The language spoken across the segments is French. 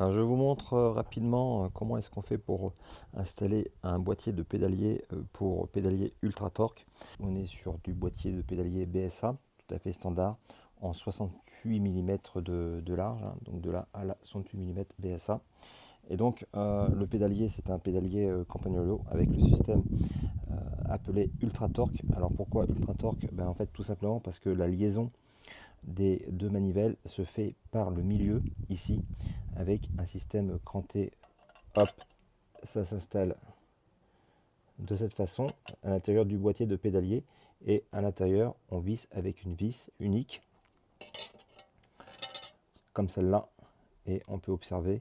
Alors je vous montre rapidement comment est-ce qu'on fait pour installer un boîtier de pédalier pour pédalier ultra torque. On est sur du boîtier de pédalier BSA, tout à fait standard, en 68 mm de large, hein, donc de là à la 68 mm BSA. Et donc le pédalier, c'est un pédalier Campagnolo avec le système appelé ultra torque. Alors pourquoi ultra torque? En fait tout simplement parce que la liaison des deux manivelles se fait par le milieu ici avec un système cranté. Hop, ça s'installe de cette façon à l'intérieur du boîtier de pédalier et à l'intérieur on visse avec une vis unique comme celle-là et on peut observer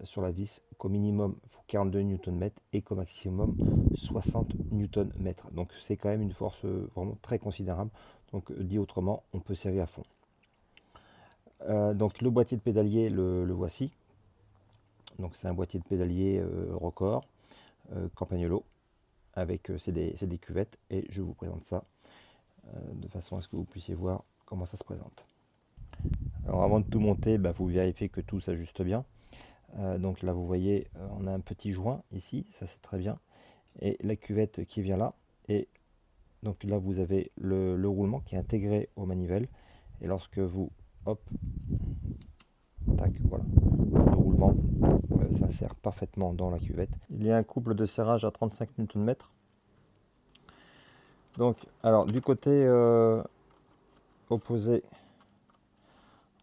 sur la vis qu'au minimum il faut 42 Nm et qu'au maximum 60 Nm. Donc c'est quand même une force vraiment très considérable. Donc dit autrement, on peut servir à fond. Donc le boîtier de pédalier, le voici. Donc c'est un boîtier de pédalier Rockor Campagnolo avec c'est des cuvettes et je vous présente ça de façon à ce que vous puissiez voir comment ça se présente. Alors avant de tout monter, vous vérifiez que tout s'ajuste bien. Donc là vous voyez on a un petit joint ici, ça c'est très bien, et la cuvette qui vient là, et donc là vous avez le roulement qui est intégré aux manivelles, et lorsque vous hop tac, voilà, le roulement s'insère parfaitement dans la cuvette. Il y a un couple de serrage à 35 Nm. Donc alors du côté opposé,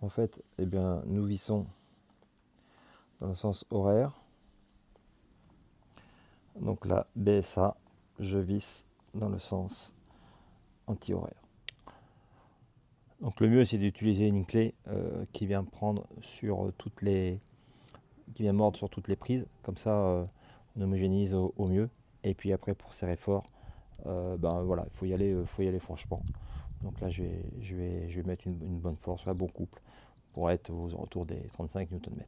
en fait, nous vissons dans le sens horaire. Donc la BSA, je visse dans le sens anti-horaire. Donc le mieux c'est d'utiliser une clé qui vient prendre sur toutes les, qui vient mordre sur toutes les prises, comme ça on homogénise au mieux. Et puis après pour serrer fort, voilà, il faut y aller franchement. Donc là je vais mettre une bonne force, un bon couple pour être aux alentours des 35 Nm.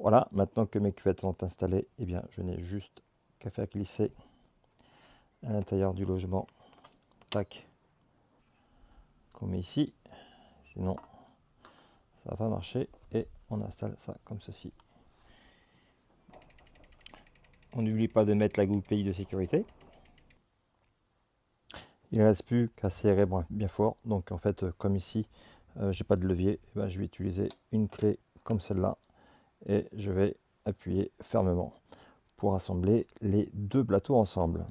Voilà, maintenant que mes cuvettes sont installées, je n'ai juste qu'à faire glisser à l'intérieur du logement, tac, qu'on met ici, sinon ça va pas marcher, et on installe ça comme ceci. On n'oublie pas de mettre la goupille de sécurité. Il ne reste plus qu'à serrer bien fort, donc en fait comme ici j'ai pas de levier, je vais utiliser une clé comme celle-là et je vais appuyer fermement pour assembler les deux plateaux ensemble.